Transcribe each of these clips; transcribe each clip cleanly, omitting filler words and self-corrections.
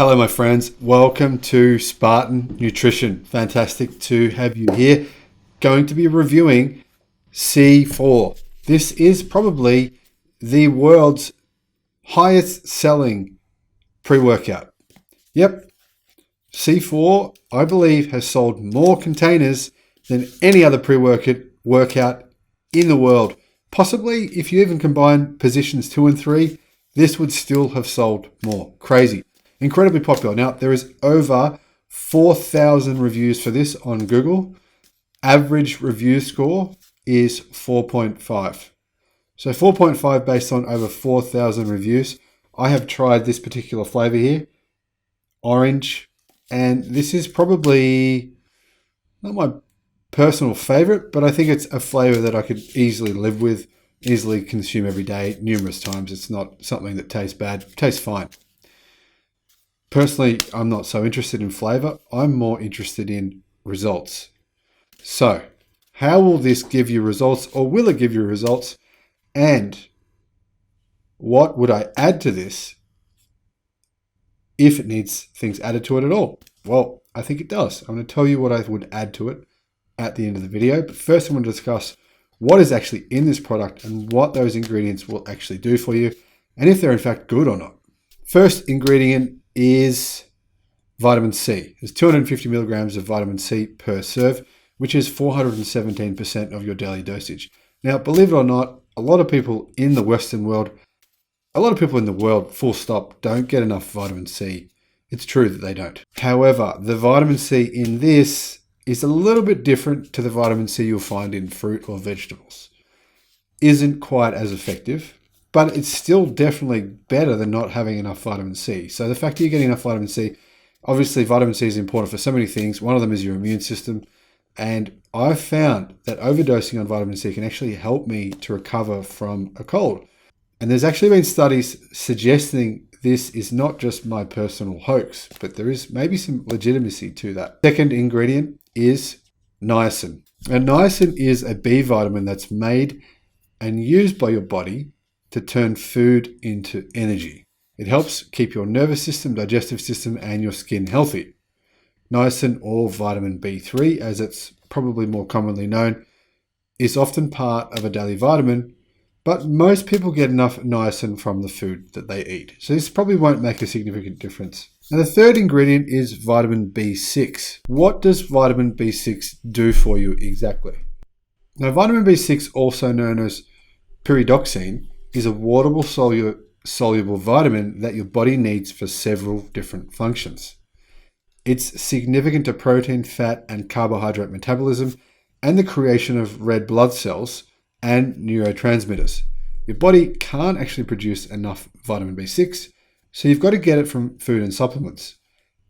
Hello, my friends. Welcome to Spartan Nutrition. Fantastic to have you here. Going to be reviewing C4. This is probably the world's highest selling pre-workout. Yep, C4, I believe, has sold more containers than any other pre-workout in the world. Possibly, if you even combine positions 2 and 3, this would still have sold more. Crazy. Incredibly popular. Now, there is over 4,000 reviews for this on Google. Average review score is 4.5. So 4.5 based on over 4,000 reviews. I have tried this particular flavor here, orange, and this is probably not my personal favorite, but I think it's a flavor that I could easily live with, easily consume every day, numerous times. It's not something that tastes bad. It tastes fine. Personally, I'm not so interested in flavor. I'm more interested in results. So, how will this give you results, or will it give you results? And what would I add to this if it needs things added to it at all? Well, I think it does. I'm going to tell you what I would add to it at the end of the video. But first, I'm going to discuss what is actually in this product and what those ingredients will actually do for you, and if they're in fact good or not. First ingredient is vitamin C. There's 250 milligrams of vitamin C per serve, which is 417% of your daily dosage. Now, believe it or not, a lot of people in the Western world, full stop, don't get enough vitamin C. It's true that they don't. However, the vitamin C in this is a little bit different to the vitamin C you'll find in fruit or vegetables. Isn't quite as effective, but it's still definitely better than not having enough vitamin C. So the fact that you're getting enough vitamin C, obviously vitamin C is important for so many things. One of them is your immune system. And I've found that overdosing on vitamin C can actually help me to recover from a cold. And there's actually been studies suggesting this is not just my personal hoax, but there is maybe some legitimacy to that. Second ingredient is niacin. And niacin is a B vitamin that's made and used by your body to turn food into energy. It helps keep your nervous system, digestive system, and your skin healthy. Niacin, or vitamin B3, as it's probably more commonly known, is often part of a daily vitamin, but most people get enough niacin from the food that they eat. So this probably won't make a significant difference. Now, the third ingredient is vitamin B6. What does vitamin B6 do for you exactly? Now, vitamin B6, also known as pyridoxine, is a waterable soluble vitamin that your body needs for several different functions. It's significant to protein, fat, and carbohydrate metabolism and the creation of red blood cells and neurotransmitters. Your body can't actually produce enough vitamin B6, so you've got to get it from food and supplements.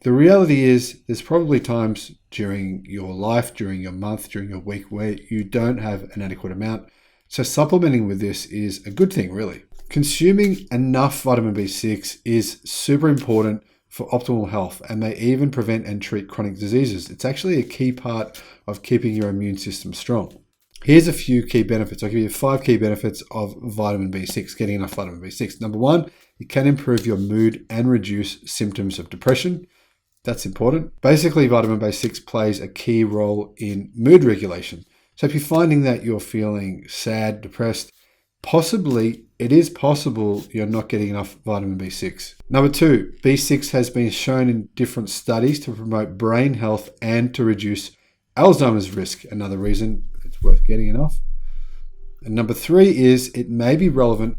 The reality is there's probably times during your life, during your month, during your week where you don't have an adequate amount. So supplementing with this is a good thing, really. Consuming enough vitamin B6 is super important for optimal health and may even prevent and treat chronic diseases. It's actually a key part of keeping your immune system strong. Here's a few key benefits. I'll give you 5 key benefits of vitamin B6, getting enough vitamin B6. Number 1, it can improve your mood and reduce symptoms of depression. That's important. Basically, vitamin B6 plays a key role in mood regulation. So if you're finding that you're feeling sad, depressed, it is possible you're not getting enough vitamin B6. Number 2, B6 has been shown in different studies to promote brain health and to reduce Alzheimer's risk. Another reason it's worth getting enough. And number 3 is it may be relevant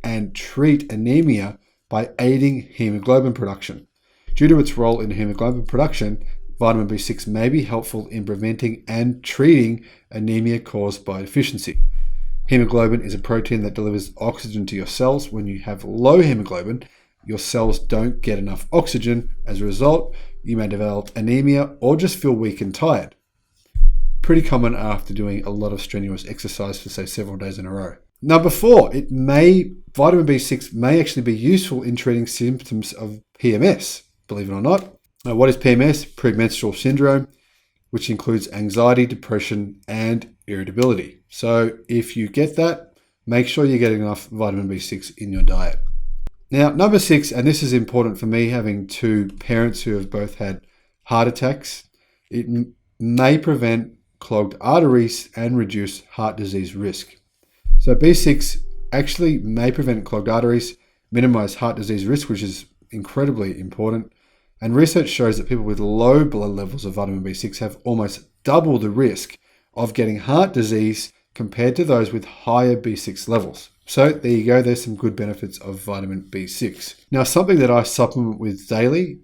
and treat anemia by aiding hemoglobin production. Due to its role in hemoglobin production, vitamin B6 may be helpful in preventing and treating anemia caused by deficiency. Hemoglobin is a protein that delivers oxygen to your cells. When you have low hemoglobin, your cells don't get enough oxygen. As a result, you may develop anemia or just feel weak and tired. Pretty common after doing a lot of strenuous exercise for, say, several days in a row. Number 4, vitamin B6 may actually be useful in treating symptoms of PMS, believe it or not. Now, what is PMS? Premenstrual syndrome, which includes anxiety, depression, and irritability. So if you get that, make sure you're getting enough vitamin B6 in your diet. Now, number 6, and this is important for me, having two parents who have both had heart attacks, it may prevent clogged arteries and reduce heart disease risk. So B6 actually may prevent clogged arteries, minimize heart disease risk, which is incredibly important. And research shows that people with low blood levels of vitamin B6 have almost double the risk of getting heart disease compared to those with higher B6 levels. So there you go, there's some good benefits of vitamin B6. Now, something that I supplement with daily,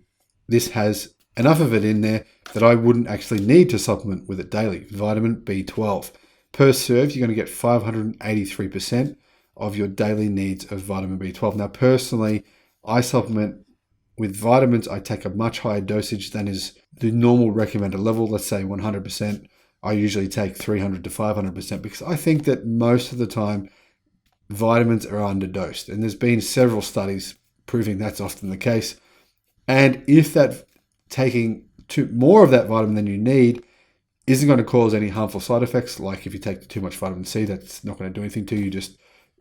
this has enough of it in there that I wouldn't actually need to supplement with it daily. Vitamin B12. Per serve, you're going to get 583% of your daily needs of vitamin B12. Now, personally, I supplement with vitamins. I take a much higher dosage than is the normal recommended level, let's say 100%. I usually take 300 to 500% because I think that most of the time vitamins are underdosed. And there's been several studies proving that's often the case. And if that taking more of that vitamin than you need isn't going to cause any harmful side effects, like if you take too much vitamin C, that's not going to do anything to you, just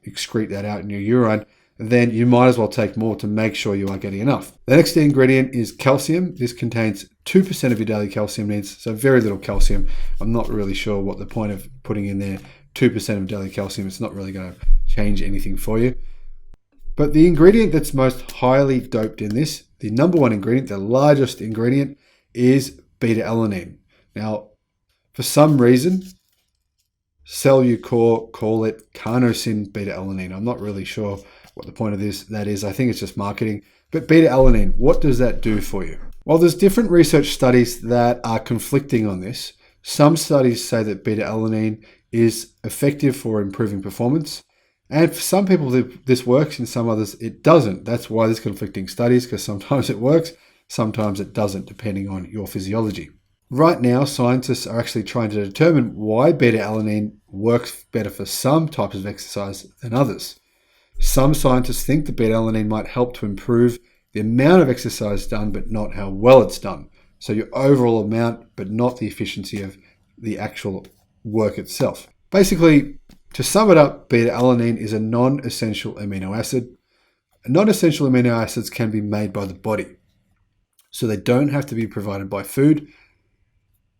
excrete that out in your urine, then you might as well take more to make sure you are getting enough. The next ingredient is calcium. This contains 2% of your daily calcium needs, so very little calcium. I'm not really sure what the point of putting in there 2% of daily calcium. It's not really going to change anything for you. But the ingredient that's most highly doped in this, the number one ingredient, the largest ingredient, is beta-alanine. Now, for some reason, Cellucor call it carnosine beta-alanine. I'm not really sure what the point of that is. I think it's just marketing. But beta-alanine, what does that do for you? Well, there's different research studies that are conflicting on this. Some studies say that beta-alanine is effective for improving performance. And for some people, this works, and some others, it doesn't. That's why there's conflicting studies, because sometimes it works, sometimes it doesn't, depending on your physiology. Right now, scientists are actually trying to determine why beta-alanine works better for some types of exercise than others. Some scientists think that beta-alanine might help to improve the amount of exercise done, but not how well it's done. So your overall amount, but not the efficiency of the actual work itself. Basically, to sum it up, beta-alanine is a non-essential amino acid. Non-essential amino acids can be made by the body, so they don't have to be provided by food,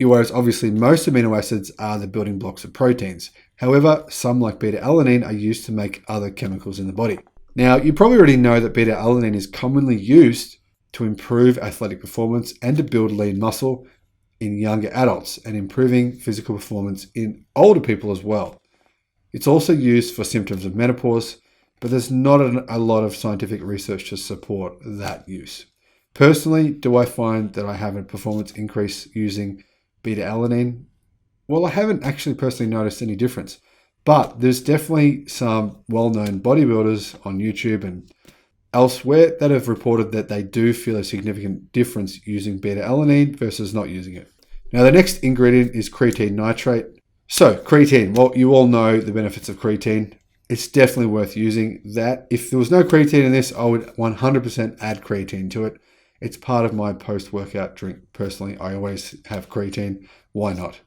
whereas obviously most amino acids are the building blocks of proteins. However, some like beta-alanine are used to make other chemicals in the body. Now, you probably already know that beta-alanine is commonly used to improve athletic performance and to build lean muscle in younger adults, and improving physical performance in older people as well. It's also used for symptoms of menopause, but there's not a lot of scientific research to support that use. Personally, do I find that I have a performance increase using beta-alanine? Well, I haven't actually personally noticed any difference, but there's definitely some well-known bodybuilders on YouTube and elsewhere that have reported that they do feel a significant difference using beta-alanine versus not using it. Now, the next ingredient is creatine nitrate. So, creatine, well, you all know the benefits of creatine. It's definitely worth using that. If there was no creatine in this, I would 100% add creatine to it. It's part of my post-workout drink. Personally, I always have creatine. Why not?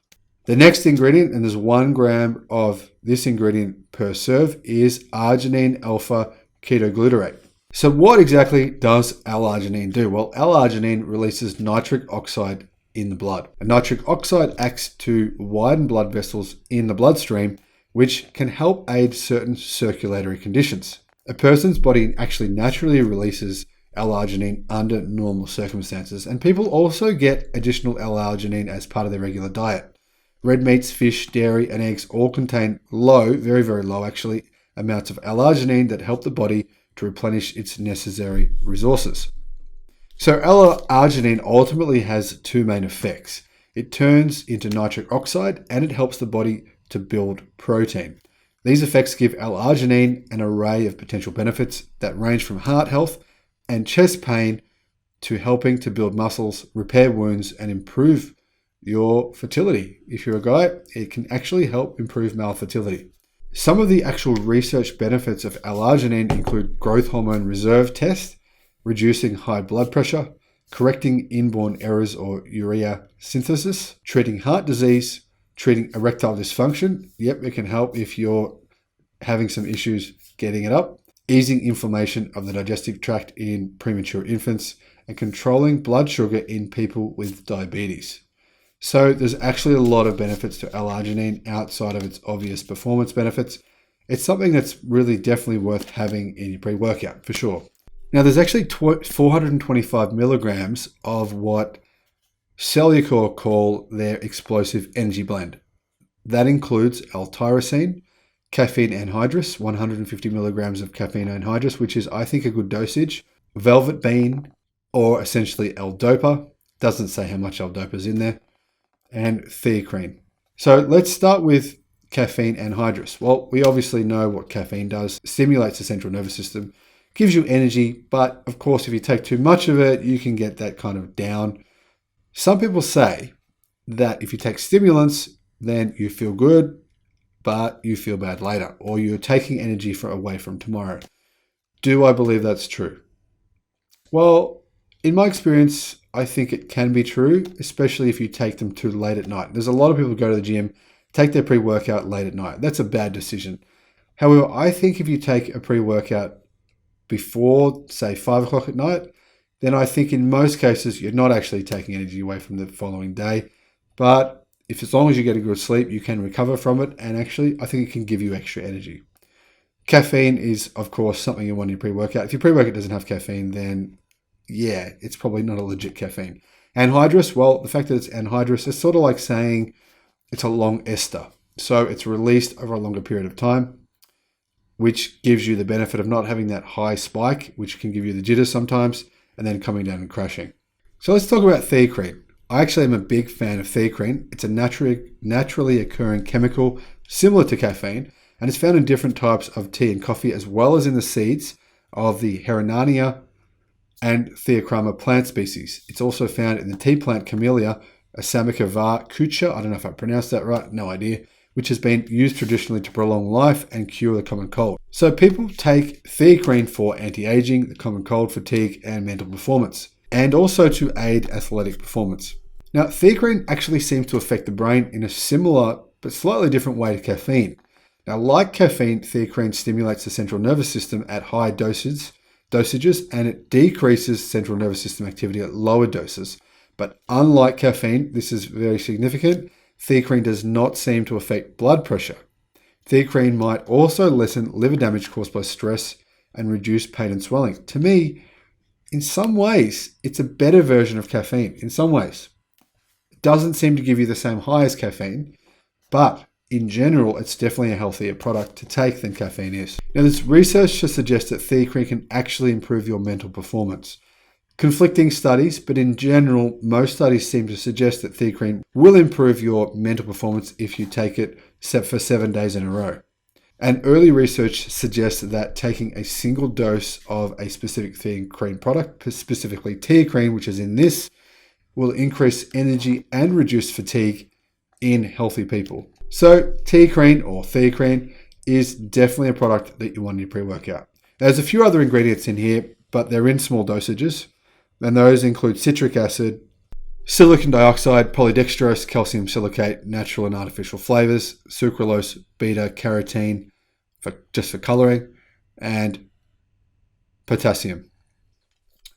The next ingredient, and there's 1 gram of this ingredient per serve, is arginine alpha ketoglutarate. So what exactly does L-arginine do? Well, L-arginine releases nitric oxide in the blood. And nitric oxide acts to widen blood vessels in the bloodstream, which can help aid certain circulatory conditions. A person's body actually naturally releases L-arginine under normal circumstances, and people also get additional L-arginine as part of their regular diet. Red meats, fish, dairy, and eggs all contain low, very, very low actually, amounts of L-arginine that help the body to replenish its necessary resources. So L-arginine ultimately has 2 main effects. It turns into nitric oxide, and it helps the body to build protein. These effects give L-arginine an array of potential benefits that range from heart health and chest pain to helping to build muscles, repair wounds, and improve your fertility. If you're a guy, it can actually help improve male fertility. Some of the actual research benefits of L-arginine include growth hormone reserve test, reducing high blood pressure, correcting inborn errors or urea synthesis, treating heart disease, treating erectile dysfunction. Yep, it can help if you're having some issues getting it up. easing inflammation of the digestive tract in premature infants, and controlling blood sugar in people with diabetes. So there's actually a lot of benefits to L-arginine outside of its obvious performance benefits. It's something that's really definitely worth having in your pre-workout, for sure. Now, there's actually 425 milligrams of what Cellucor call their explosive energy blend. That includes L-tyrosine, caffeine anhydrous, 150 milligrams of caffeine anhydrous, which is, I think, a good dosage, velvet bean, or essentially L-dopa. Doesn't say how much L-dopa is in there, and theacrine. So let's start with caffeine anhydrous. Well, we obviously know what caffeine does. Stimulates the central nervous system, gives you energy, but of course, if you take too much of it, you can get that kind of down. Some people say that if you take stimulants, then you feel good, but you feel bad later, or you're taking energy away from tomorrow. Do I believe that's true? Well, in my experience, I think it can be true, especially if you take them too late at night. There's a lot of people who go to the gym, take their pre-workout late at night. That's a bad decision. However, I think if you take a pre-workout before, say, 5 o'clock at night, then I think in most cases, you're not actually taking energy away from the following day. But as long as you get a good sleep, you can recover from it. And actually, I think it can give you extra energy. Caffeine is, of course, something you want in your pre-workout. If your pre-workout doesn't have caffeine, then yeah, it's probably not a legit caffeine. Anhydrous, well, the fact that it's anhydrous is sort of like saying it's a long ester. So it's released over a longer period of time, which gives you the benefit of not having that high spike, which can give you the jitters sometimes, and then coming down and crashing. So let's talk about theacrine. I actually am a big fan of theacrine. It's a naturally occurring chemical similar to caffeine, and it's found in different types of tea and coffee, as well as in the seeds of the Heronania and Theocrama plant species. It's also found in the tea plant Camellia Assamica var kucha, I don't know if I pronounced that right, no idea, which has been used traditionally to prolong life and cure the common cold. So people take theacrine for anti-aging, the common cold, fatigue, and mental performance, and also to aid athletic performance. Now, theacrine actually seems to affect the brain in a similar but slightly different way to caffeine. Now, like caffeine, theacrine stimulates the central nervous system at high dosages, and it decreases central nervous system activity at lower doses. But unlike caffeine, this is very significant, theacrine does not seem to affect blood pressure. Theacrine might also lessen liver damage caused by stress and reduce pain and swelling. To me, in some ways, it's a better version of caffeine. In some ways, it doesn't seem to give you the same high as caffeine, but in general, it's definitely a healthier product to take than caffeine is. Now, there's research to suggest that theacrine can actually improve your mental performance. Conflicting studies, but in general, most studies seem to suggest that theacrine will improve your mental performance if you take it for 7 days in a row. And early research suggests that taking a single dose of a specific theacrine product, specifically theacrine, which is in this, will increase energy and reduce fatigue in healthy people. So theacrine is definitely a product that you want in your pre-workout. There's a few other ingredients in here, but they're in small dosages. And those include citric acid, silicon dioxide, polydextrose, calcium silicate, natural and artificial flavors, sucralose, beta-carotene, just for coloring, and potassium.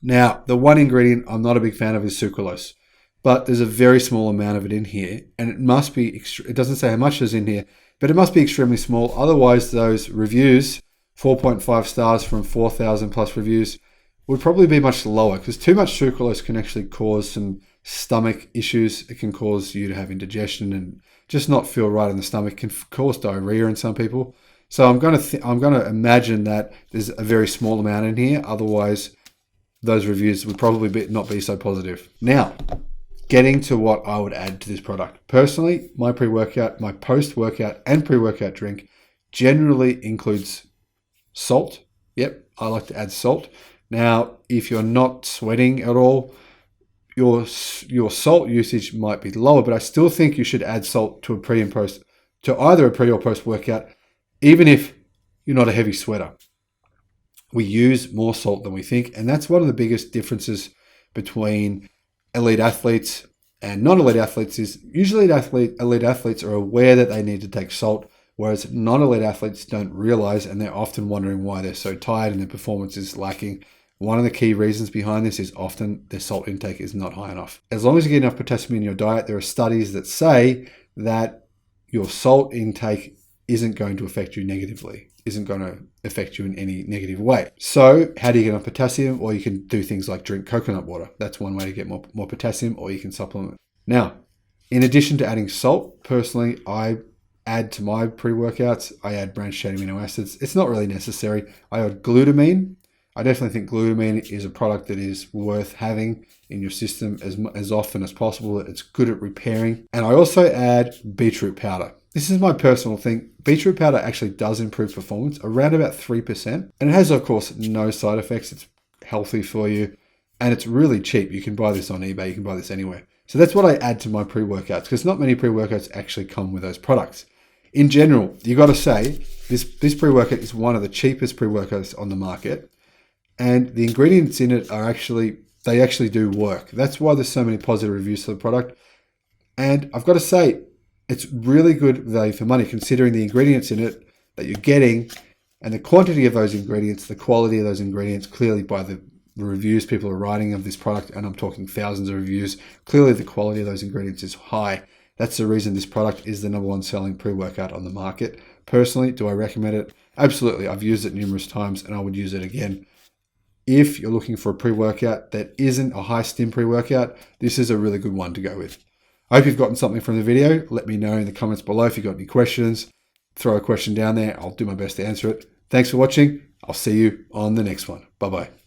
Now, the one ingredient I'm not a big fan of is sucralose, but there's a very small amount of it in here, and it must be, it doesn't say how much is in here, but it must be extremely small. Otherwise, those reviews, 4.5 stars from 4,000 plus reviews, would probably be much lower, because too much sucralose can actually cause some stomach issues. It can cause you to have indigestion and just not feel right in the stomach. It can cause diarrhea in some people. So I'm going to imagine that there's a very small amount in here. Otherwise, those reviews would probably not be so positive. Now, getting to what I would add to this product. Personally, my pre-workout, my post-workout and pre-workout drink generally includes salt. Yep, I like to add salt. Now, if you're not sweating at all, your salt usage might be lower, but I still think you should add salt to either a pre or post workout, even if you're not a heavy sweater. We use more salt than we think, and that's one of the biggest differences between elite athletes and non-elite athletes is usually elite athletes are aware that they need to take salt whereas non-elite athletes don't realize, and they're often wondering why they're so tired and their performance is lacking. One of the key reasons behind this is often their salt intake is not high enough. As long as you get enough potassium in your diet, there are studies that say that your salt intake isn't going to affect you negatively, isn't going to affect you in any negative way. So how do you get enough potassium? Well, you can do things like drink coconut water. That's one way to get more potassium, or you can supplement. Now, in addition to adding salt, personally, I add to my pre-workouts, I add branched chain amino acids. It's not really necessary. I add glutamine. I definitely think glutamine is a product that is worth having in your system as often as possible. It's good at repairing. And I also add beetroot powder. This is my personal thing. Beetroot powder actually does improve performance around about 3%. And it has, of course, no side effects. It's healthy for you. And it's really cheap. You can buy this on eBay. You can buy this anywhere. So that's what I add to my pre-workouts, because not many pre-workouts actually come with those products. In general, you got to say, this pre-workout is one of the cheapest pre-workouts on the market. And the ingredients in it are they actually do work. That's why there's so many positive reviews for the product. And I've got to say, it's really good value for money, considering the ingredients in it that you're getting and the quantity of those ingredients, the quality of those ingredients, clearly by the reviews people are writing of this product, and I'm talking thousands of reviews, clearly the quality of those ingredients is high. That's the reason this product is the #1 selling pre-workout on the market. Personally, do I recommend it? Absolutely. I've used it numerous times and I would use it again. If you're looking for a pre-workout that isn't a high stim pre-workout, this is a really good one to go with. I hope you've gotten something from the video. Let me know in the comments below if you've got any questions. Throw a question down there. I'll do my best to answer it. Thanks for watching. I'll see you on the next one. Bye-bye.